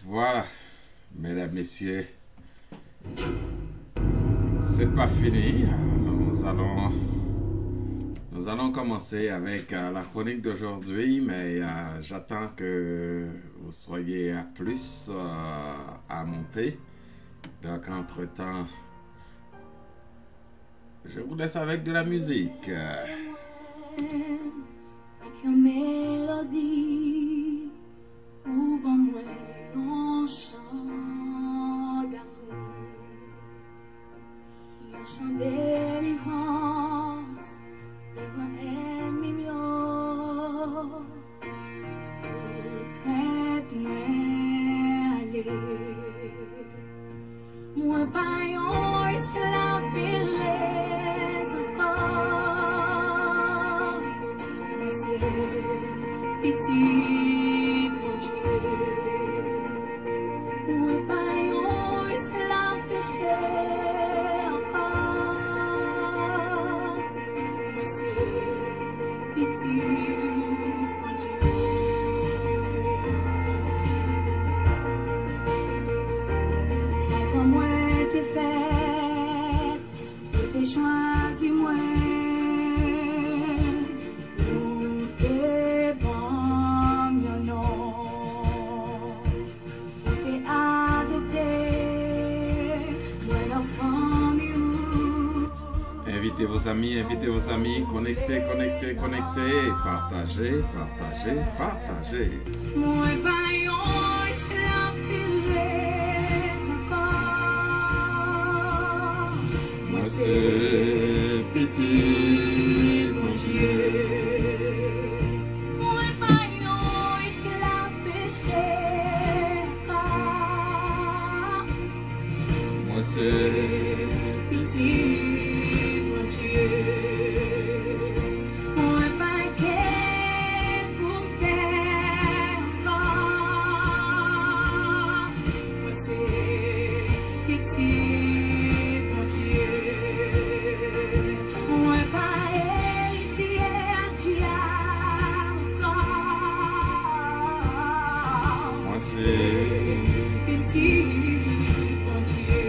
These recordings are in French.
Voilà, mesdames, messieurs, c'est pas fini. Nous allons commencer avec la chronique d'aujourd'hui, mais j'attends que vous soyez à plus à monter. Donc, entre-temps, je vous laisse avec de la musique. Avec une mélodie, ou bon moi, un chant d'amour, un chant de délivrance, devant ennemi mieux, prête-moi aller. Moi, pas un esclave beleza encore, moi c'est petit mon Dieu. Moi, pas un esclave péché encore, moi c'est petit mon Dieu. Avant moi t'es fait, t'es choisi moi, ou t'es bon mon nom, ou t'es adopté, moi l'enfant mieux. Invitez vos amis, connectez, partagez. Moi pas un esclave beleza encore, Moi c'est petit mon Dieu. moi pas un esclave péché encore, Moi c'est petit mon Dieu. Moi pas qu'un pour terre encore, moi c'est petit mon Dieu. Moi pas héritier encore, Moi c'est petit mon Dieu.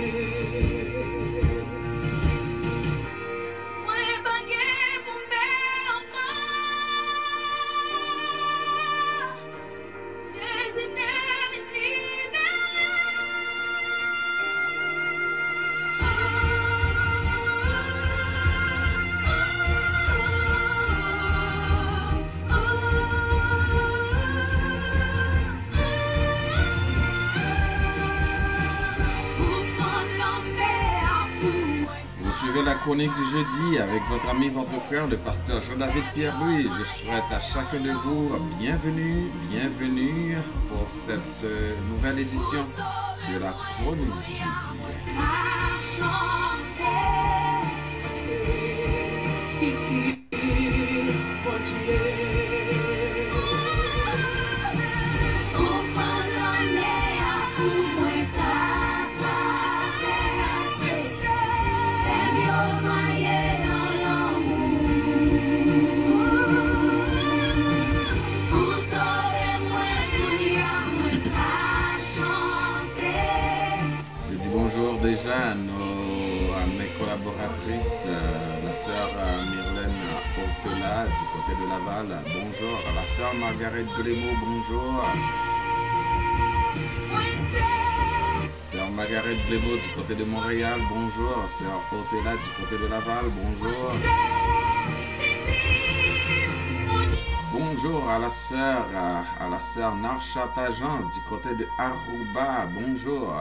Moi pas qu'un pour terre encore, Jésus t'aime Vous suivez la chronique du jeudi avec votre ami, votre frère, le pasteur Jean-David Pierre-Louis. Je souhaite à chacun de vous bienvenue pour cette nouvelle édition de la chronique du jeudi. Chanter matin à mes collaboratrices, la sœur Myrlène Ortela du côté de Laval, bonjour. La sœur Margaret Glémaud, bonjour. Sœur Margaret Glémaud du côté de Montréal, bonjour. Sœur Ortela du côté de Laval, bonjour. Bonjour à la sœur Narchata Jean du côté de Aruba, bonjour.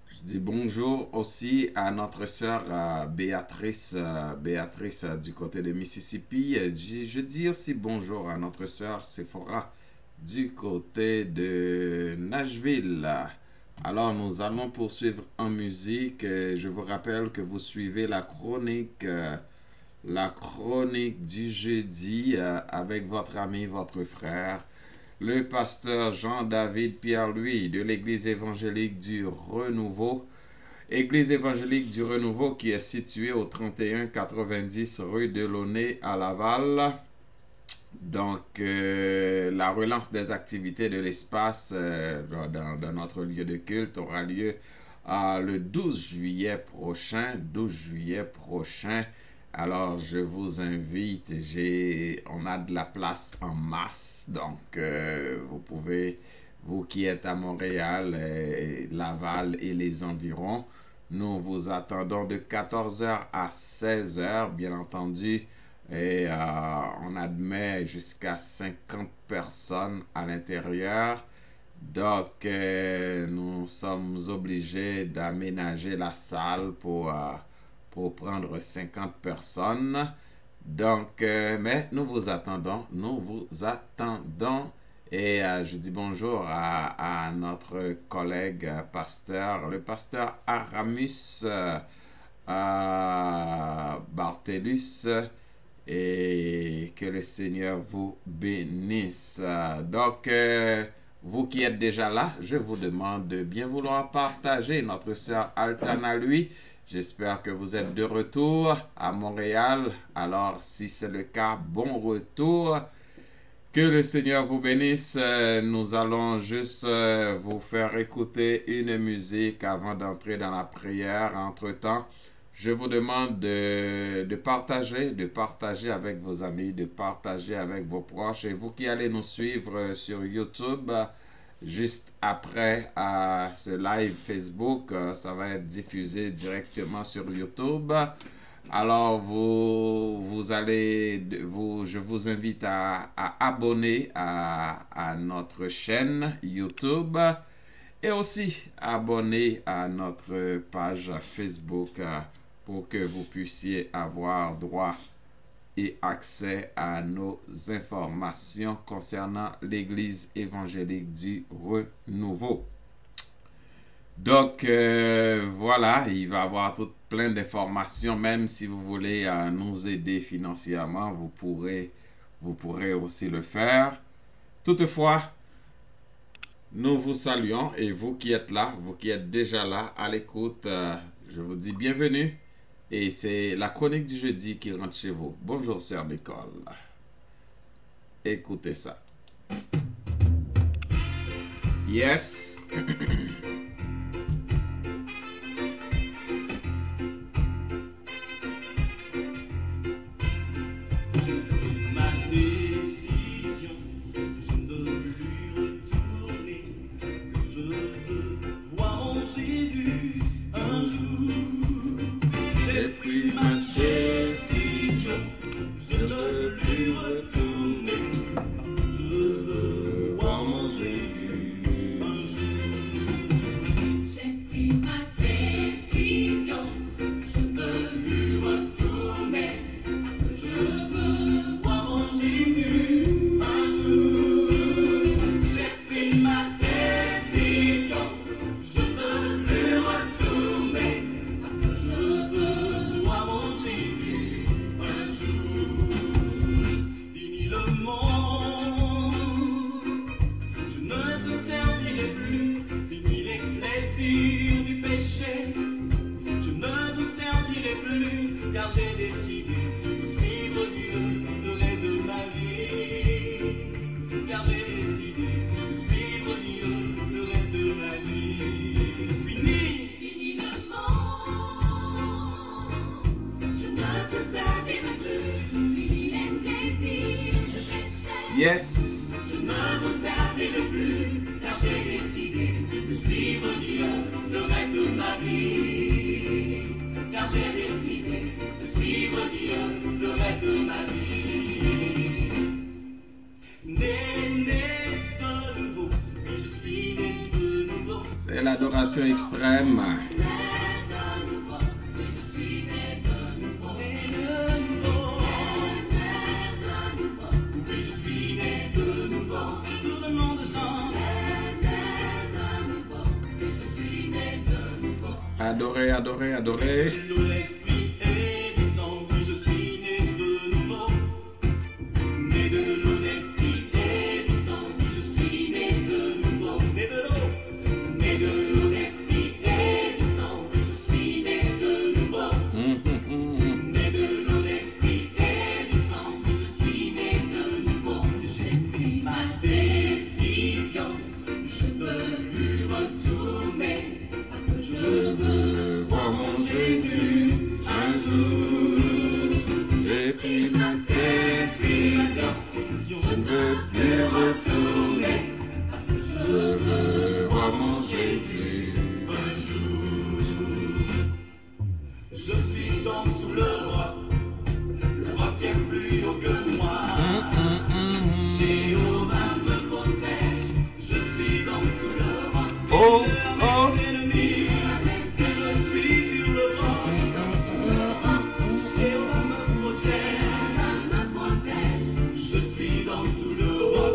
Je dis bonjour aussi à notre sœur Béatrice du côté de Mississippi. Je dis aussi bonjour à notre sœur Sephora du côté de Nashville. Alors nous allons poursuivre en musique. Je vous rappelle que vous suivez la chronique du jeudi avec votre ami, votre frère, le pasteur Jean-David Pierre-Louis de l'Église évangélique du Renouveau. Église évangélique du Renouveau qui est située au 3190 rue de Launay à Laval. Donc, la relance des activités de l'espace dans notre lieu de culte aura lieu le 12 juillet prochain. Alors, je vous invite. On a de la place en masse. Donc, vous pouvez, vous qui êtes à Montréal, Laval et les environs, nous vous attendons de 14h à 16h, bien entendu. Et on admet jusqu'à 50 personnes à l'intérieur. Donc, nous sommes obligés d'aménager la salle pour prendre 50 personnes. Donc, mais nous vous attendons. Et je dis bonjour à notre collègue pasteur, le pasteur Aramus Bartellus. Et que le Seigneur vous bénisse. Donc, vous qui êtes déjà là, je vous demande de bien vouloir partager. Notre sœur Altana, lui, j'espère que vous êtes de retour à Montréal. Alors, si c'est le cas, bon retour. Que le Seigneur vous bénisse. Nous allons juste vous faire écouter une musique avant d'entrer dans la prière. Entre-temps, je vous demande de partager avec vos amis, de partager avec vos proches. Et vous qui allez nous suivre sur YouTube, juste après ce live Facebook, ça va être diffusé directement sur YouTube. Alors, je vous invite à abonner à notre chaîne YouTube et aussi abonner à notre page Facebook pour que vous puissiez avoir droit et accès à nos informations concernant l'Église évangélique du Renouveau. Donc, voilà, il va y avoir plein d'informations. Même si vous voulez nous aider financièrement, vous pourrez aussi le faire. Toutefois, nous vous saluons et vous qui êtes là, vous qui êtes déjà là à l'écoute, je vous dis bienvenue. Et c'est la chronique du jeudi qui rentre chez vous. Bonjour, sœur Nicole. Écoutez ça. Yes. car j'ai décidé de suivre Dieu. Yes. Je ne vous servirai plus, car j'ai décidé de suivre Dieu le reste de ma vie. Car j'ai décidé de suivre Dieu le reste de ma vie. Né de nouveau, et je suis né de nouveau. C'est l'adoration extrême. Adorez, adorez, adorez. L'esprit est descendu, je suis né de nouveau. Né de l'eau, l'esprit est descendu, je suis né de nouveau. Né de l'eau, né de l'eau, l'esprit est descendu, je suis né de nouveau. Né de l'eau, l'esprit est descendu, je suis né de nouveau. J'ai pris ma décision, je ne peux plus retourner. Parce que je veux voir mon Jésus un jour. J'ai pris ma décision. Je ne veux plus retourner. Parce que Je veux voir mon Jésus. un jour. Je suis donc sous le roi qui est plus haut que moi. Jéhovah me protège, je suis donc sous le roi. Oh, De oh. mes ennemis, je suis sur le roi. Jéhovah me protège, je suis donc sous le roi.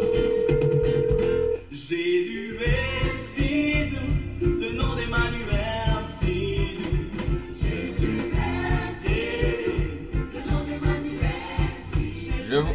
Jésus est si doux, le nom d'Emmanuel si doux. Jésus est si doux, le nom d'Emmanuel si doux.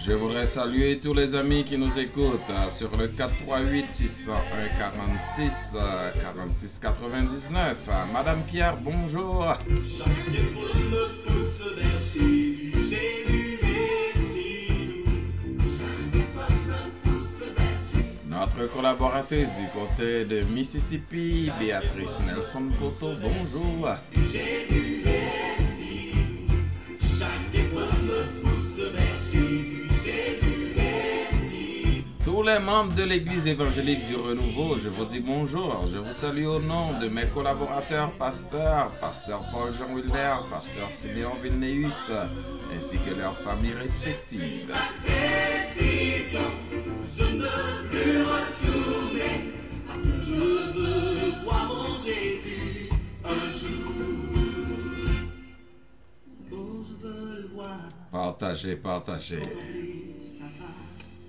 Je voudrais saluer tous les amis qui nous écoutent sur le 438 601 46 46 99. Madame Pierre, bonjour. Chaque épaule me pousse vers Jésus. Jésus est si doux. Chaque épaule me pousse vers Jésus. Notre collaboratrice du côté de Mississippi, Béatrice Nelson Coto, bonjour. Jésus est si doux. Chaque épaule me pousse vers Jésus. Jésus est si doux. Tous les membres de l'église évangélique du Renouveau, je vous dis bonjour. Je vous salue au nom de mes collaborateurs pasteurs, pasteur Paul-Jean Wilder, pasteur Siméon Vilnéus, ainsi que leurs familles réceptives. Décision, je ne veux plus retourner, parce que je veux voir mon Jésus un jour. Oh, je veux le voir, Partagez, partagez. contempler sa face,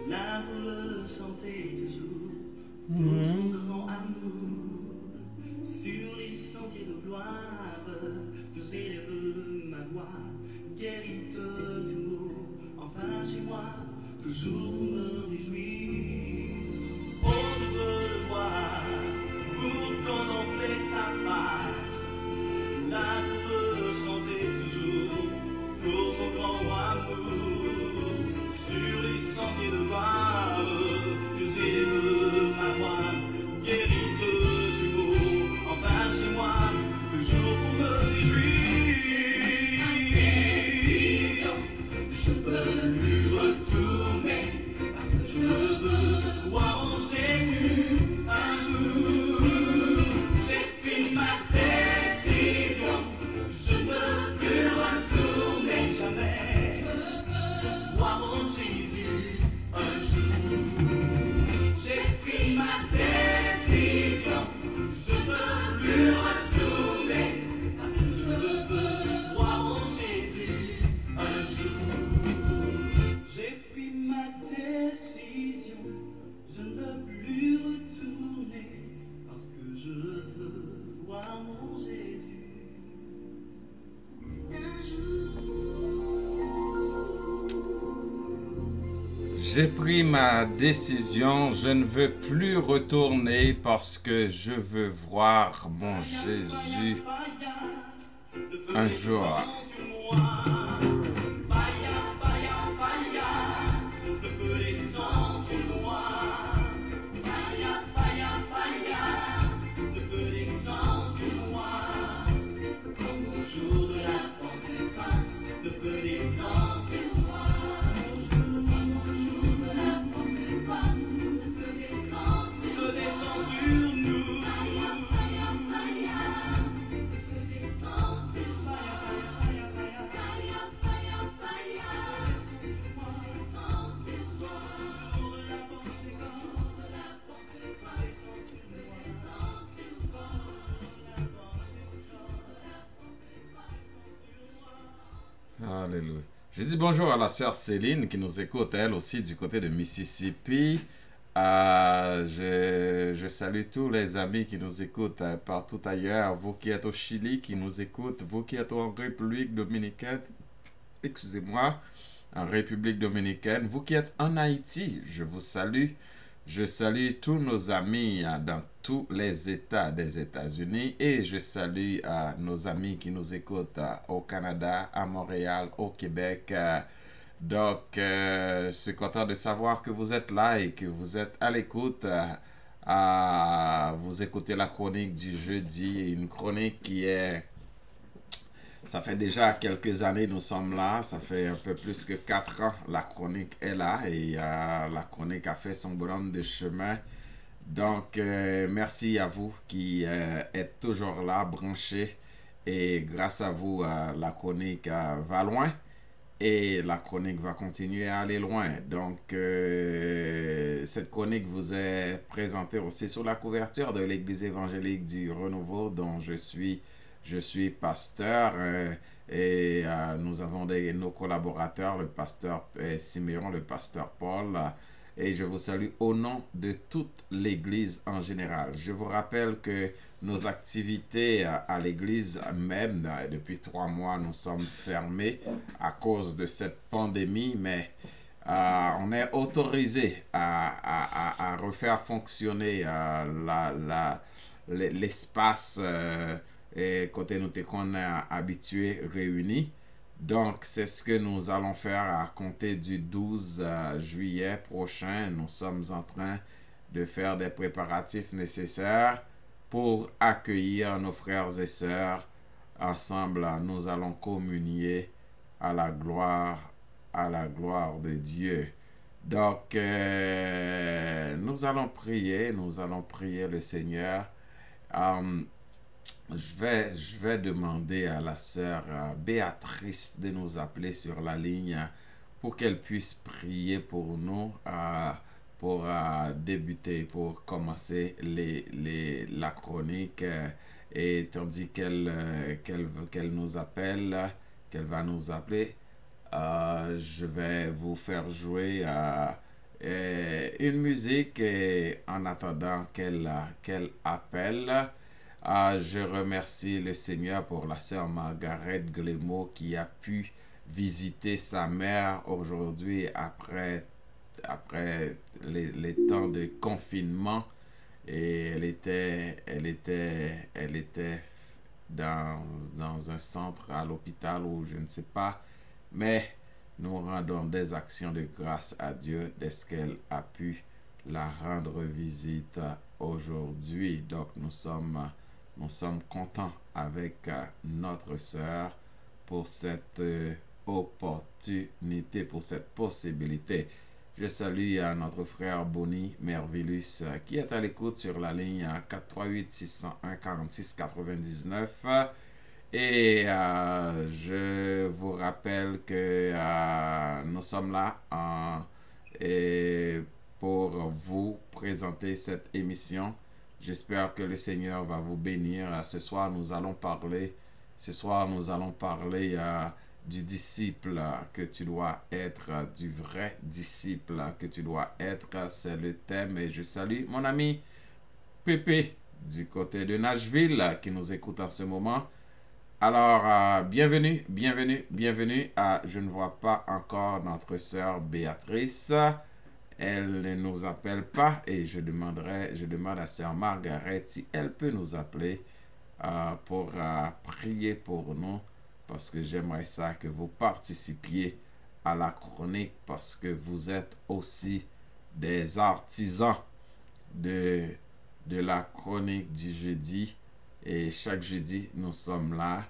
là vous le sentez toujours, pour son grand amour, sur les sentiers de gloire, que j'élève ma voix, guéri de tout mot, enfin chez moi, toujours pour me réjouir. Oh, je veux le voir, pour contempler sa face, là pour le chanter toujours, pour son grand amour, sur les sentiers de gloire, que j'élève ma voix, guéri de tout mot, enfin chez moi, toujours pour me réjouir. Je peux plus retourner, parce que je veux voir mon Jésus un jour. J'ai pris ma décision, je ne veux plus retourner jamais. Je veux voir mon Jésus un jour. J'ai pris ma décision, je ne veux plus retourner, parce que je veux voir mon Jésus un jour. J'ai pris ma décision, je ne veux plus retourner, parce que je veux voir mon Jésus un jour. J'ai pris ma décision, je ne veux plus retourner parce que je veux voir mon Jésus un jour. Jour de la Pentecôte, le feu descend sur moi. Alléluia. Je dis bonjour à la sœur Céline qui nous écoute, elle aussi, du côté de Mississippi. Je salue tous les amis qui nous écoutent partout ailleurs. Vous qui êtes au Chili, qui nous écoutent. Vous qui êtes en République dominicaine. Excusez-moi. En République dominicaine. Vous qui êtes en Haïti, je vous salue. Je salue tous nos amis dans tous les États des États-Unis et je salue nos amis qui nous écoutent au Canada, à Montréal, au Québec. Donc, je suis content de savoir que vous êtes là et que vous êtes à l'écoute. Vous écoutez la chronique du jeudi, une chronique qui est... Ça fait déjà quelques années nous sommes là, ça fait un peu plus que 4 ans la chronique est là et la chronique a fait son bonhomme de chemin. Donc merci à vous qui êtes toujours là, branchés et grâce à vous la chronique va loin et la chronique va continuer à aller loin. Donc cette chronique vous est présentée aussi sur la couverture de l'Église évangélique du Renouveau dont je suis pasteur et nous avons nos collaborateurs, le pasteur Siméon, le pasteur Paul, et je vous salue au nom de toute l'Église en général. Je vous rappelle que nos activités à l'Église même, depuis 3 mois, nous sommes fermés à cause de cette pandémie, mais on est autorisé à refaire fonctionner l'espace et côté nous qu'on est habitué réunis. Donc c'est ce que nous allons faire à compter du 12 juillet prochain. Nous sommes en train de faire des préparatifs nécessaires pour accueillir nos frères et sœurs. Ensemble, nous allons communier à la gloire de Dieu. Donc nous allons prier le Seigneur. Je vais demander à la sœur Béatrice de nous appeler sur la ligne pour qu'elle puisse prier pour nous, pour débuter, pour commencer la chronique. Et tandis qu'elle nous appelle, qu'elle va nous appeler, je vais vous faire jouer une musique et en attendant qu'elle appelle. Je remercie le Seigneur pour la sœur Margaret Glémaud qui a pu visiter sa mère aujourd'hui après les temps de confinement et elle était dans un centre à l'hôpital ou je ne sais pas, mais nous rendons des actions de grâce à Dieu dès qu'elle a pu la rendre visite aujourd'hui. Donc nous sommes contents avec notre sœur pour cette opportunité, pour cette possibilité. Je salue notre frère Bonnie Mervillus qui est à l'écoute sur la ligne 438-601-4699. Et je vous rappelle que nous sommes là pour vous présenter cette émission. J'espère que le Seigneur va vous bénir. Ce soir, nous allons parler du disciple que tu dois être, du vrai disciple que tu dois être. C'est le thème et je salue mon ami Pépé du côté de Nashville qui nous écoute en ce moment. Alors, bienvenue. Je ne vois pas encore notre sœur Béatrice. Elle ne nous appelle pas et je demande à sœur Margaret si elle peut nous appeler pour prier pour nous parce que j'aimerais ça que vous participiez à la chronique parce que vous êtes aussi des artisans de la chronique du jeudi et chaque jeudi nous sommes là.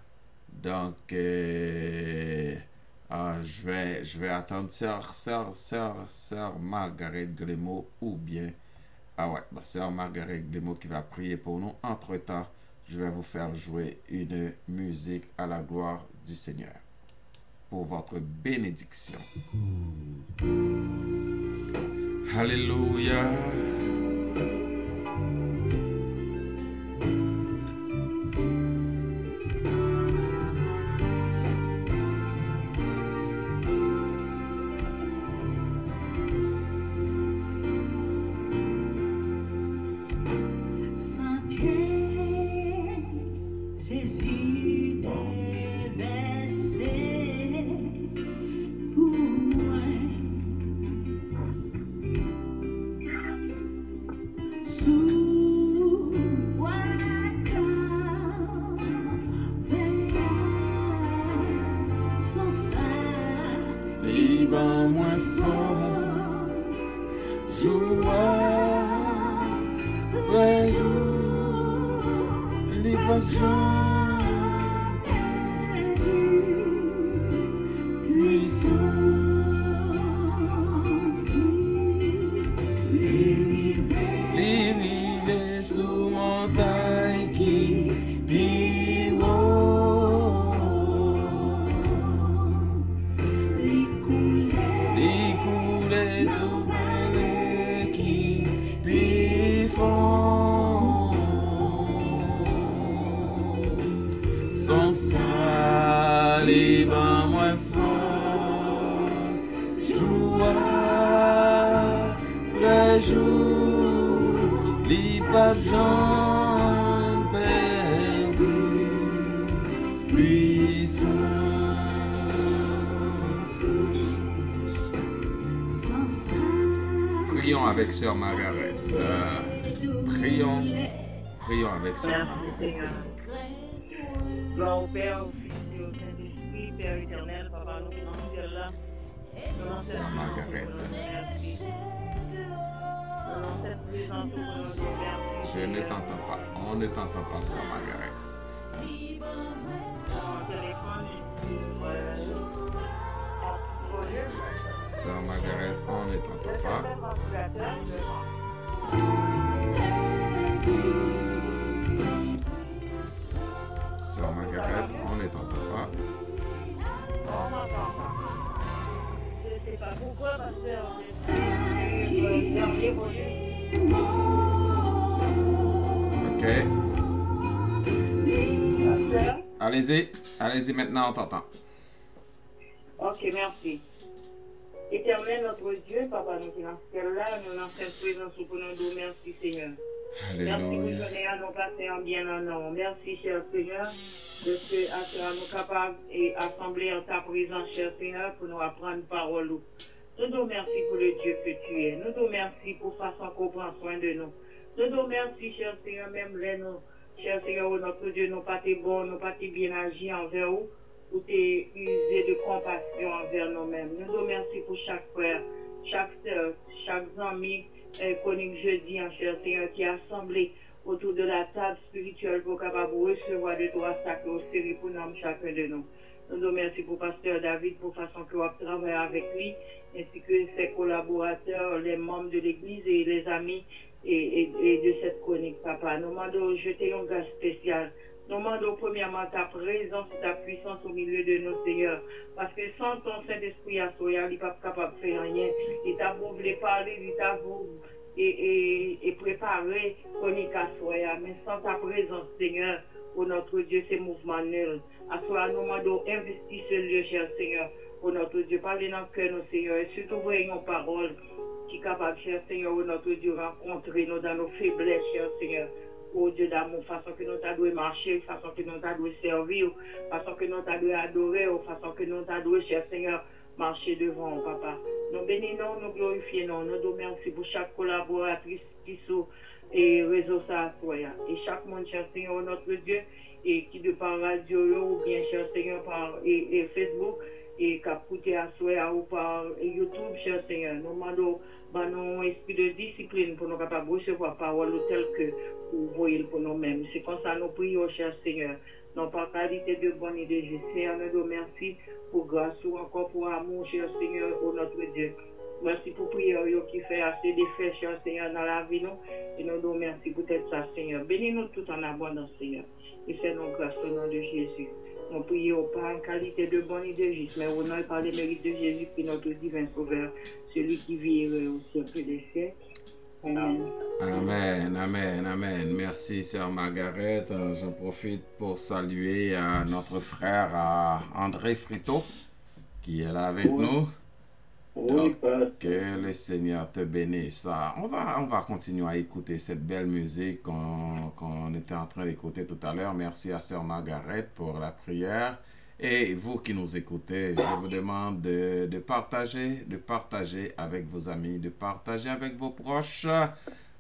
Donc je vais attendre sœur Margaret Glémaud ou bien sœur Margaret Glémaud qui va prier pour nous. Entre-temps, je vais vous faire jouer une musique à la gloire du Seigneur pour votre bénédiction. Alléluia. ban moins force, joie, vrai jour, libre puissance, les rives sous montagne qui vivent, les coulées sous mêlées qui vivent, sans ça les ban moins force, joie, vrai jour, les papes Jean perdu, puissance. Prions avec Sœur Margaret. Prions avec Sœur Merci Margaret. Seigneur. Gloire au Père, au Fils et au Saint-Esprit, Père éternel, Papa, nous dans ce ciel-là. Nous dans cette Margaret. merci. Nous dans cette présence, nous merci. Je ne t'entends pas. On ne t'entend pas, Sœur Margaret. Mon téléphone, Sœur Margaret, on ne t'entend pas. Sœur Margaret, on ne t'entend pas. Je ne sais pas pourquoi, parce que Ok. Allez-y maintenant, on t'entend. Ok, merci. Éternel, notre Dieu, Papa, nous qui dans ce ciel-là, nous dans cette présence, pour nous dire merci, Seigneur. Merci pour Alléluia. donner à nous passer en bien en nom. Merci, cher Seigneur, de ce à nous capables et assembler en ta présence, cher Seigneur, pour nous apprendre parole. Nous te remercions pour le Dieu que tu es. Nous te remercions pour la façon qu'on prend soin de nous. Nous te remercions, cher Seigneur, même les nous, cher Seigneur, notre Dieu, nous pas été bons, nous pas été bien agi envers vous, ou t'es usé de compassion envers nous-mêmes. Nous te remercions pour chaque frère, chaque soeur, chaque ami, chronique jeudi, en cher Seigneur, qui est assemblé autour de la table spirituelle pour capable recevoir de toi sacré au série pour nous, chacun de nous. Nous te remercions pour Pasteur David, pour la façon que vous travaillez avec lui, ainsi que ses collaborateurs, les membres de l'Église et les amis et de cette chronique, Papa. Nous demandons de jeter une grâce spéciale. Nous demandons premièrement ta présence et ta puissance au milieu de nos Seigneurs. Parce que sans ton Saint-Esprit à soi, il n'est pas capable de faire rien. Il t'a voulu parler, il t'a voulu et préparer chronique à soi. Mais sans ta présence, Seigneur, pour notre Dieu, c'est mouvement nul. À soi, nous demandons d'investir ce lieu, cher Seigneur, pour notre Dieu. Parlez dans le cœur, nos Seigneur, et surtout, voyez nos paroles qui est capable, cher Seigneur, pour notre Dieu, rencontrer nous dans nos faiblesses, cher Seigneur. Ô Dieu d'amour, façon que nous t'adouons marcher, façon que nous t'adouons servir, façon que nous t'adouons adorer, façon que nous t'adouons, cher Seigneur, marcher devant, Papa. Nous bénissons, nous glorifions, nous te remercions pour chaque collaboratrice qui sont et réseau ça et chaque monde, cher Seigneur, notre Dieu, et qui de par radio ou bien, cher Seigneur, par et Facebook, et qui a coûté à soi ou par YouTube, cher Seigneur. Nous demandons un esprit de discipline pour nous capables de recevoir parole telle que vous voyez pour nous-mêmes. C'est comme ça nous prions, cher Seigneur. Non pas qualité de bonne et de juste. Seigneur, nous te remercions pour grâce ou encore pour amour, cher Seigneur, au notre Dieu. Merci pour prière qui fait assez d'effets, cher Seigneur, dans la vie, nous. Et nous te remercions pour être ça, Seigneur. Bénis-nous tout en abondance, Seigneur. Et fais-nous grâce au nom de Jésus. Nous prions pas en qualité de bonne et de juste, mais au nom et par les mérites de Jésus, qui est notre divin sauveur, celui qui vit au siècle des siècles. Amen. Amen, amen, amen. Merci, Sœur Margaret. J'en profite pour saluer notre frère André Frito, qui est là avec nous. Donc, que le Seigneur te bénisse. On va continuer à écouter cette belle musique qu'on était en train d'écouter tout à l'heure. Merci à Sœur Margaret pour la prière. Et vous qui nous écoutez, je vous demande de partager avec vos amis, de partager avec vos proches.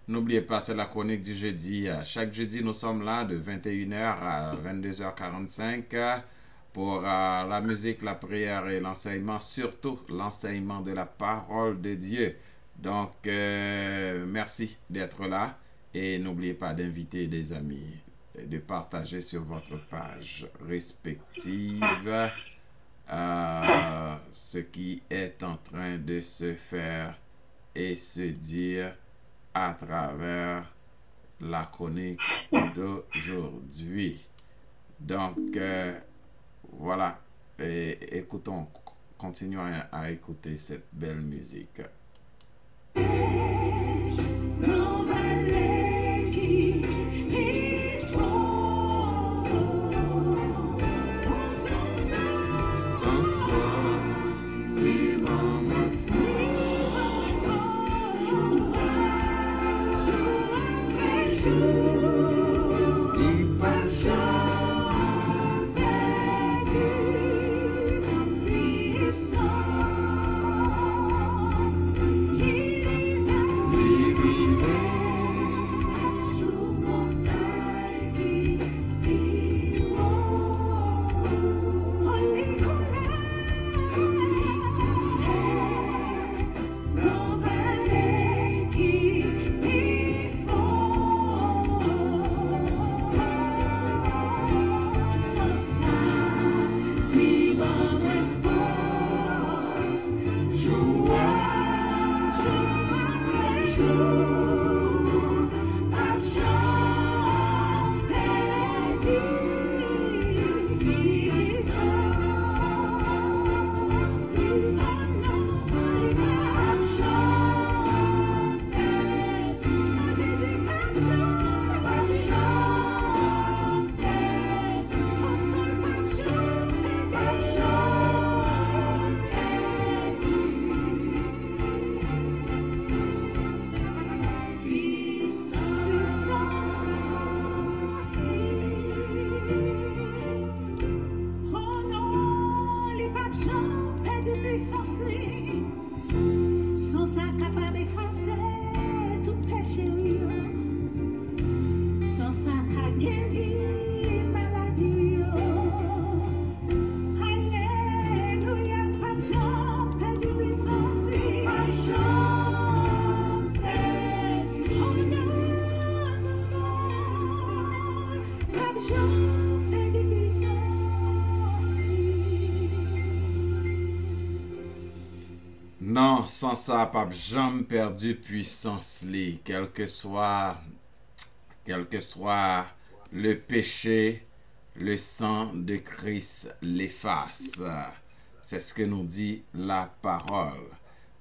N'oubliez pas, c'est la chronique du jeudi. Chaque jeudi, nous sommes là de 21h à 22h45 pour la musique, la prière et l'enseignement, surtout l'enseignement de la parole de Dieu. Donc, merci d'être là et n'oubliez pas d'inviter des amis, de partager sur votre page respective ce qui est en train de se faire et se dire à travers la chronique d'aujourd'hui. Donc, voilà, et écoutons, continuons à écouter cette belle musique. Non, sans ça, pas jamais perdu puissance li, quel que soit le péché, le sang de Christ l'efface. C'est ce que nous dit la parole.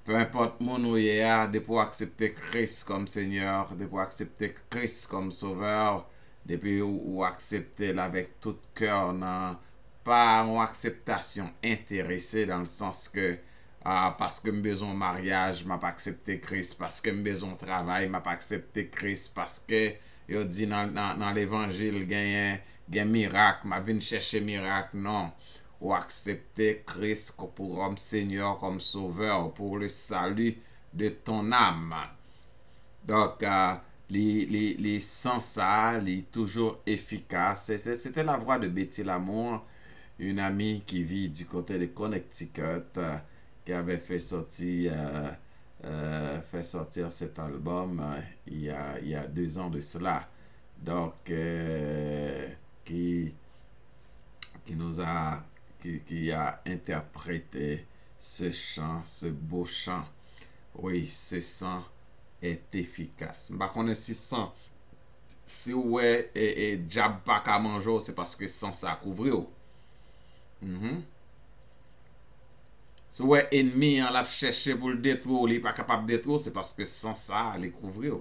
Peu importe mon ouïe, de pour accepter Christ comme Seigneur, de pour accepter Christ comme Sauveur, depuis ou accepter avec tout cœur, non, pas une acceptation intéressée dans le sens que parce que j'ai besoin de mariage, je n'ai pas accepté Christ, parce que j'ai besoin de travail, je n'ai pas accepté Christ, parce que il dit dans l'évangile, il y a un miracle, je viens chercher miracle, non. Ou accepter Christ pour homme Seigneur, comme Sauveur, pour le salut de ton âme. Donc, les sans ça, les toujours efficace. C'était la voix de Betty Lamour, une amie qui vit du côté de Connecticut, qui avait fait sortir cet album il y a 2 ans de cela. Donc, qui a interprété ce chant, ce beau chant. Oui, ce chant est efficace. Par contre, si ouais et diable pas qu'à manger, c'est parce que sans ça couvrir. Si ouais ennemi en l'a cherché pour le détruire, il n'est pas capable de détruire, c'est parce que sans ça, il couvrir.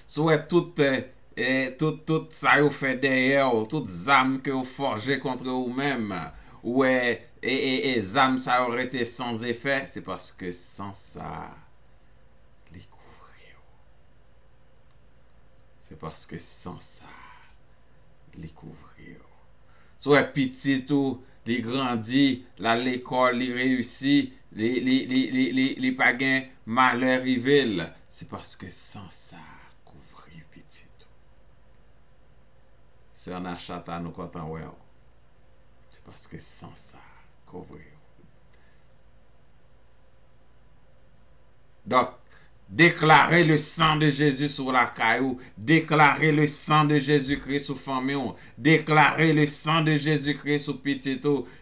Si ouais tout ça vous fait derrière, toutes âmes que vous forgez contre vous-même, ouais et âmes ça aurait été sans effet, c'est parce que sans ça, les couvrir. C'est parce que sans ça, les couvrir. Soit petit tout, les grandit, l'école, les réussit, les pagans malheur rival. C'est parce que sans ça, couvrir petit tout. c'est un achat à nous quand on c'est parce que sans ça, couvrir. Donc, déclarez le sang de Jésus sur la caillou. Déclarez le sang de Jésus-Christ sur famille. Déclarez le sang de Jésus-Christ sur petit.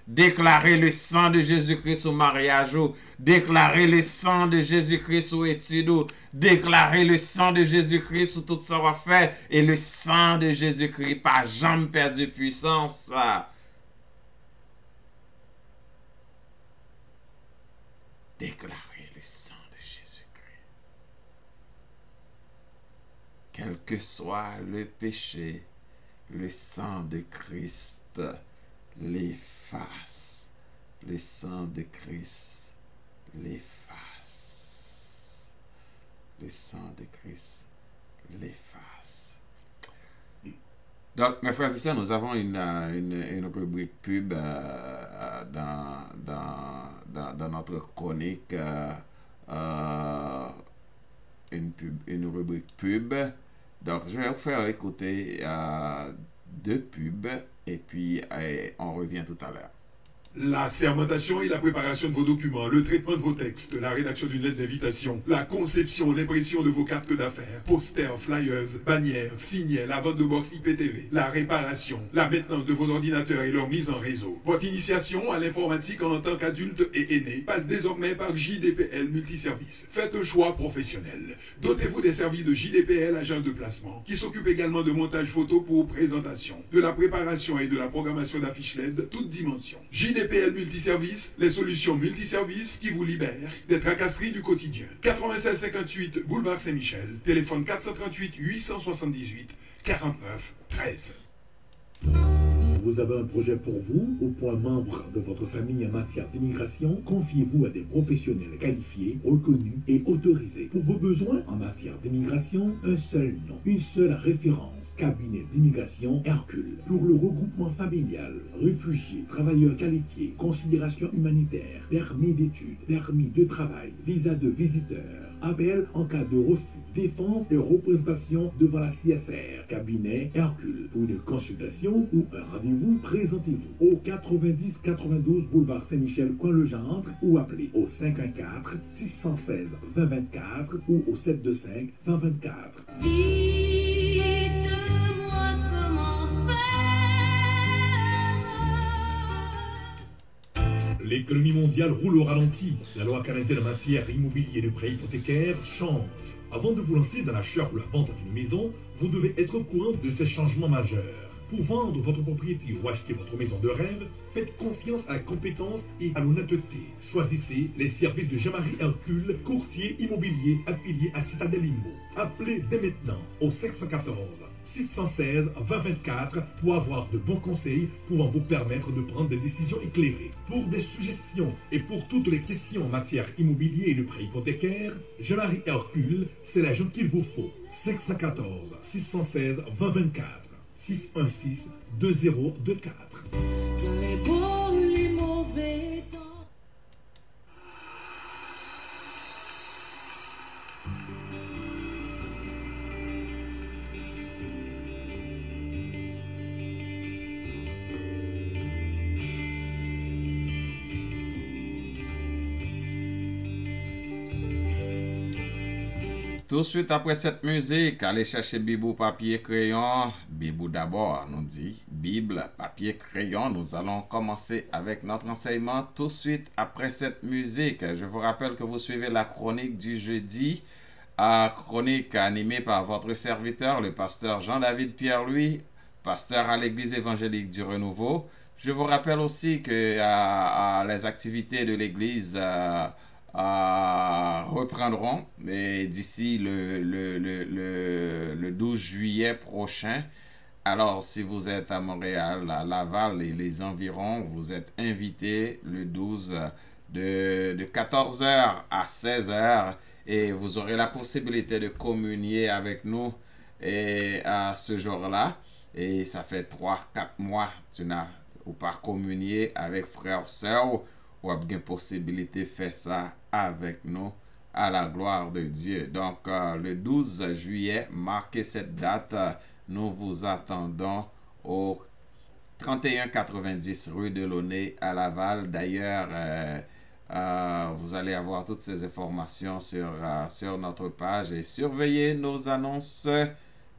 Déclarez le sang de Jésus-Christ sur mariage. Déclarez le sang de Jésus-Christ sur études. Déclarez le sang de Jésus-Christ sur tout ça va faire. Et le sang de Jésus-Christ pas jamais perdu puissance. Déclarez le sang de Jésus-Christ. Quel que soit le péché, le sang de Christ l'efface. Le sang de Christ l'efface. Le sang de Christ l'efface. Donc, mes frères et sœurs, nous avons une rubrique pub dans notre chronique, une rubrique pub. Donc, je vais vous faire écouter 2 pubs et puis on revient tout à l'heure. La sermentation et la préparation de vos documents, le traitement de vos textes, la rédaction d'une lettre d'invitation, la conception, l'impression de vos cartes d'affaires, posters, flyers, bannières, signets, la vente de box IPTV, la réparation, la maintenance de vos ordinateurs et leur mise en réseau. Votre initiation à l'informatique en tant qu'adulte et aîné passe désormais par JDPL Multiservice. Faites un choix professionnel. Dotez-vous des services de JDPL Agence de placement, qui s'occupe également de montage photo pour présentation, de la préparation et de la programmation d'affiches LED, toutes dimensions. JDPL Multiservice, les solutions multiservices qui vous libèrent des tracasseries du quotidien. 9658 Boulevard Saint-Michel, téléphone 438 878 49 13. Vous avez un projet pour vous ou pour un membre de votre famille en matière d'immigration? Confiez-vous à des professionnels qualifiés, reconnus et autorisés. Pour vos besoins en matière d'immigration, un seul nom, une seule référence. Cabinet d'immigration Hercule. Pour le regroupement familial, réfugiés, travailleurs qualifiés, considération humanitaire, permis d'études, permis de travail, visa de visiteur. Appel en cas de refus, défense et représentation devant la CSR. Cabinet Hercule. Pour une consultation ou un rendez-vous, présentez-vous au 90 92 boulevard Saint-Michel, coin Le Gendre, ou appelez au 514 616 2024 ou au 725 2024. Dites-moi comment faire. L'économie mondiale roule au ralenti. La loi canadienne en matière immobilier de prêt hypothécaire change. Avant de vous lancer dans l'achat ou la vente d'une maison, vous devez être au courant de ces changements majeurs. Pour vendre votre propriété ou acheter votre maison de rêve, faites confiance à la compétence et à l'honnêteté. Choisissez les services de Jean-Marie Hercule, courtier immobilier affilié à Citadel Immo. Appelez dès maintenant au 514 616 2024 pour avoir de bons conseils pouvant vous permettre de prendre des décisions éclairées. Pour des suggestions et pour toutes les questions en matière immobilier et de prêt hypothécaire, Jean-Marie Hercule, c'est l'agent qu'il vous faut. 514 616 2024. 616 2024. Dans les bons, les mauvais temps. Tout de suite après cette musique, allez chercher Bibou, papier, crayon. Bibou d'abord, nous dit Bible, papier, crayon. Nous allons commencer avec notre enseignement tout de suite après cette musique. Je vous rappelle que vous suivez la chronique du jeudi, chronique animée par votre serviteur, le pasteur Jean-David Pierre-Louis, pasteur à l'église évangélique du Renouveau. Je vous rappelle aussi que les activités de l'église reprendront d'ici le 12 juillet prochain. Alors, si vous êtes à Montréal, à Laval et les environs, vous êtes invités le 12 de 14h à 16h et vous aurez la possibilité de communier avec nous et à ce jour-là. Et ça fait 3-4 mois tu n'as ou pas communié avec frères, sœurs, ou a bien possibilité de faire ça avec nous à la gloire de Dieu. Donc, le 12 juillet, marquez cette date. Nous vous attendons au 3190 rue de Launay à Laval. D'ailleurs, vous allez avoir toutes ces informations sur notre page et surveillez nos annonces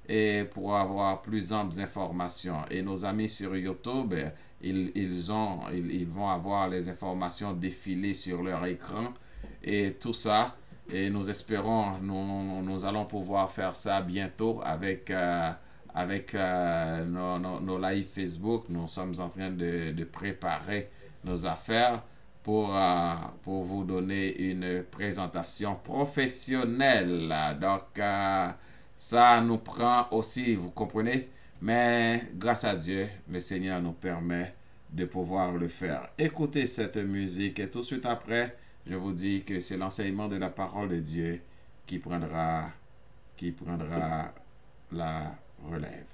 et pour avoir plus amples informations. Et nos amis sur YouTube, ils vont avoir les informations défiler sur leur écran et tout ça. Et nous espérons, nous allons pouvoir faire ça bientôt avec nos live Facebook. Nous sommes en train de préparer nos affaires pour vous donner une présentation professionnelle. Donc, ça nous prend aussi, vous comprenez, mais grâce à Dieu, le Seigneur nous permet de pouvoir le faire. Écoutez cette musique et tout de suite après, je vous dis que c'est l'enseignement de la parole de Dieu qui prendra la relève.